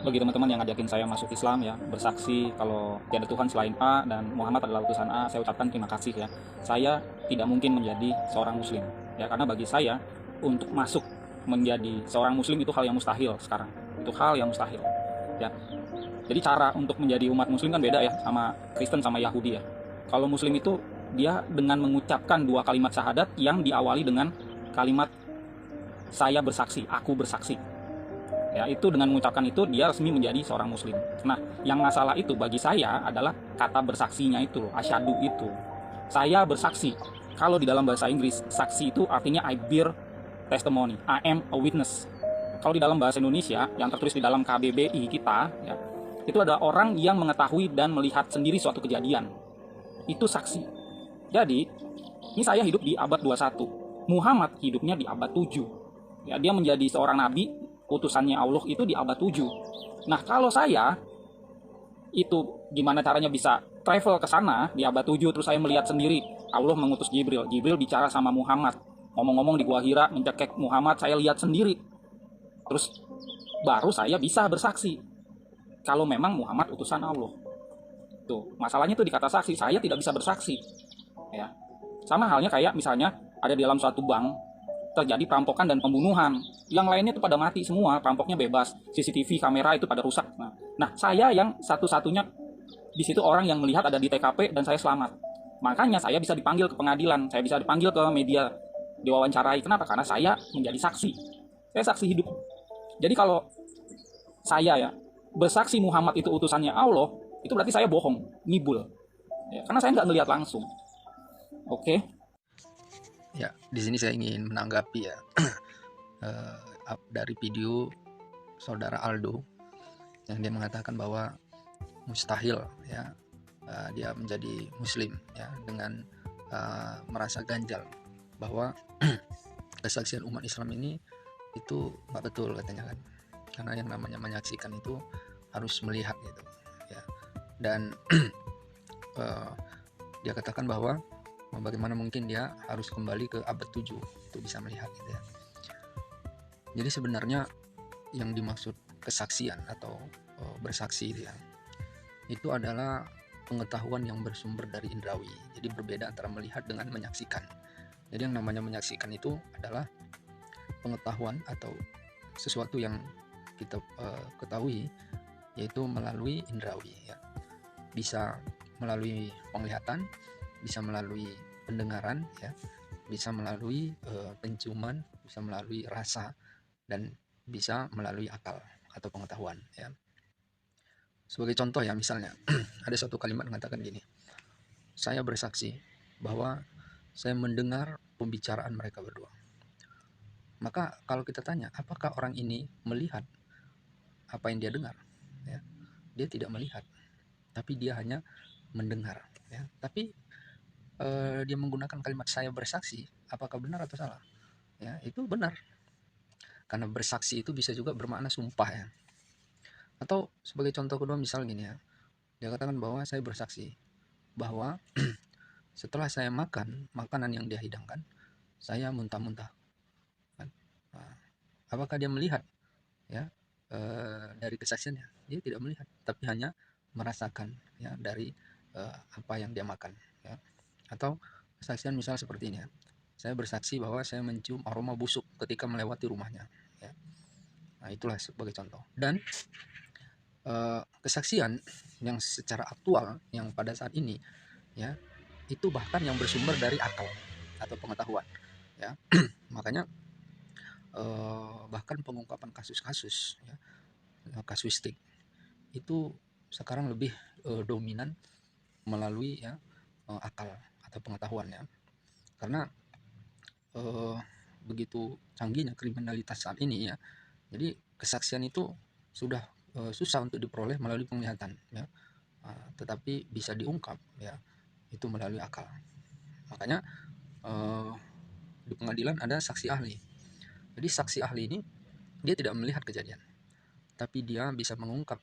Bagi teman-teman yang ngajakin saya masuk Islam ya, bersaksi kalau tiada Tuhan selain A dan Muhammad adalah utusan A, saya ucapkan terima kasih ya. Saya tidak mungkin menjadi seorang muslim ya, karena bagi saya untuk masuk menjadi seorang muslim itu hal yang mustahil sekarang. Itu hal yang mustahil ya. Jadi cara untuk menjadi umat muslim kan beda ya sama Kristen sama Yahudi ya. Kalau muslim itu dia dengan mengucapkan dua kalimat syahadat yang diawali dengan kalimat saya bersaksi, aku bersaksi. Ya, itu dengan mengucapkan itu dia resmi menjadi seorang muslim. Nah, yang masalah itu bagi saya adalah kata bersaksinya itu loh, asyhadu itu. Saya bersaksi. Kalau di dalam bahasa Inggris, saksi itu artinya I bear testimony, I am a witness. Kalau di dalam bahasa Indonesia yang tertulis di dalam KBBI kita ya, itu ada orang yang mengetahui dan melihat sendiri suatu kejadian. Itu saksi. Jadi, ini saya hidup di abad 21. Muhammad hidupnya di abad 7. Ya, dia menjadi seorang nabi, utusannya Allah itu di abad 7. Nah, kalau saya itu gimana caranya bisa travel ke sana di abad 7 terus saya melihat sendiri Allah mengutus Jibril. Jibril bicara sama Muhammad. Ngomong-ngomong di Gua Hira mencekik Muhammad, saya lihat sendiri. Terus baru saya bisa bersaksi kalau memang Muhammad utusan Allah. Tuh, masalahnya tuh di kata saksi, saya tidak bisa bersaksi. Ya. Sama halnya kayak misalnya ada di dalam suatu bank terjadi perampokan dan pembunuhan. Yang lainnya itu pada mati semua, perampoknya bebas, CCTV kamera itu pada rusak. Nah, saya yang satu-satunya di situ orang yang melihat ada di TKP dan saya selamat. Makanya saya bisa dipanggil ke pengadilan, saya bisa dipanggil ke media, diwawancarai. Kenapa? Karena saya menjadi saksi. Saya saksi hidup. Jadi kalau saya ya bersaksi Muhammad itu utusannya Allah, itu berarti saya bohong, ngibul. Ya, karena saya nggak ngelihat langsung. Oke. Ya, di sini saya ingin menanggapi ya dari video saudara Aldo yang dia mengatakan bahwa mustahil ya dia menjadi muslim ya dengan merasa ganjal bahwa kesaksian umat Islam ini itu nggak betul katanya kan, karena yang namanya menyaksikan itu harus melihat gitu ya. Dan dia katakan bahwa bagaimana mungkin dia harus kembali ke abad 7 untuk bisa melihat gitu ya. Jadi sebenarnya yang dimaksud kesaksian atau bersaksi itu adalah pengetahuan yang bersumber dari indrawi. Jadi berbeda antara melihat dengan menyaksikan. Jadi yang namanya menyaksikan itu adalah pengetahuan atau sesuatu yang kita ketahui yaitu melalui indrawi ya. Bisa melalui penglihatan, bisa melalui pendengaran ya, bisa melalui penciuman, bisa melalui rasa, dan bisa melalui akal atau pengetahuan ya. Sebagai contoh ya, misalnya ada satu kalimat mengatakan gini, saya bersaksi bahwa saya mendengar pembicaraan mereka berdua. Maka kalau kita tanya apakah orang ini melihat apa yang dia dengar ya, dia tidak melihat, tapi dia hanya mendengar ya. Tapi dia menggunakan kalimat saya bersaksi, apakah benar atau salah ya? Itu benar, karena bersaksi itu bisa juga bermakna sumpah ya. Atau sebagai contoh kedua misal gini ya, dia katakan bahwa saya bersaksi bahwa setelah saya makan makanan yang dia hidangkan, saya muntah-muntah. Nah, apakah dia melihat ya dari kesaksiannya? Dia tidak melihat, tapi hanya merasakan ya dari apa yang dia makan ya. Atau kesaksian misal seperti ini ya, saya bersaksi bahwa saya mencium aroma busuk ketika melewati rumahnya ya. Nah, itulah sebagai contoh. Dan kesaksian yang secara aktual yang pada saat ini ya, itu bahkan yang bersumber dari akal atau pengetahuan ya. Makanya bahkan pengungkapan kasus-kasus ya, kasuistik itu sekarang lebih dominan melalui ya akal atau pengetahuan ya. Karena begitu canggihnya kriminalitas saat ini ya, jadi kesaksian itu sudah susah untuk diperoleh melalui penglihatan ya, tetapi bisa diungkap ya itu melalui akal. Makanya di pengadilan ada saksi ahli. Jadi saksi ahli ini dia tidak melihat kejadian, tapi dia bisa mengungkap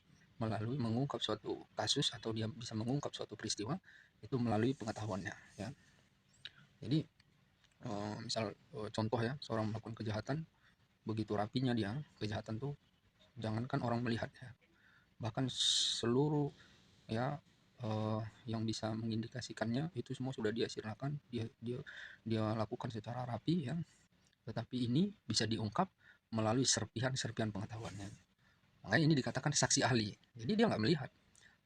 suatu kasus, atau dia bisa mengungkap suatu peristiwa itu melalui pengetahuannya ya. Jadi misal contoh ya, seorang melakukan kejahatan, begitu rapinya dia kejahatan tuh, jangankan orang melihat ya, bahkan seluruh ya yang bisa mengindikasikannya itu semua sudah dia sirnakan, dia lakukan secara rapi ya, tetapi ini bisa diungkap melalui serpihan-serpihan pengetahuannya. Makanya ini dikatakan saksi ahli. Jadi dia nggak melihat,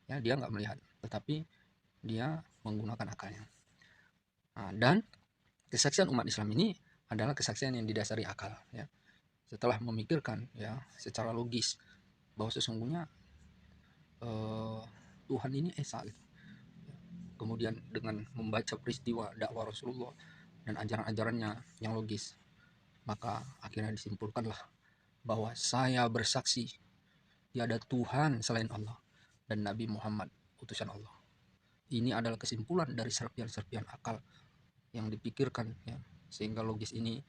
ya dia nggak melihat, tetapi dia menggunakan akalnya. Nah, dan kesaksian umat Islam ini adalah kesaksian yang didasari akal, ya. Setelah memikirkan ya secara logis bahwa sesungguhnya Tuhan ini esa gitu. Kemudian dengan membaca peristiwa dakwah Rasulullah dan ajaran-ajarannya yang logis, maka akhirnya disimpulkanlah bahwa saya bersaksi tiada Tuhan selain Allah dan Nabi Muhammad utusan Allah. Ini adalah kesimpulan dari serpihan-serpihan akal yang dipikirkan ya, sehingga logis ini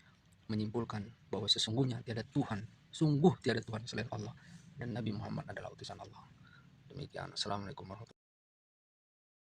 menyimpulkan bahwa sesungguhnya tiada Tuhan, sungguh tiada Tuhan selain Allah dan Nabi Muhammad adalah utusan Allah. Demikian. Assalamualaikum warahmatullahi wabarakatuh.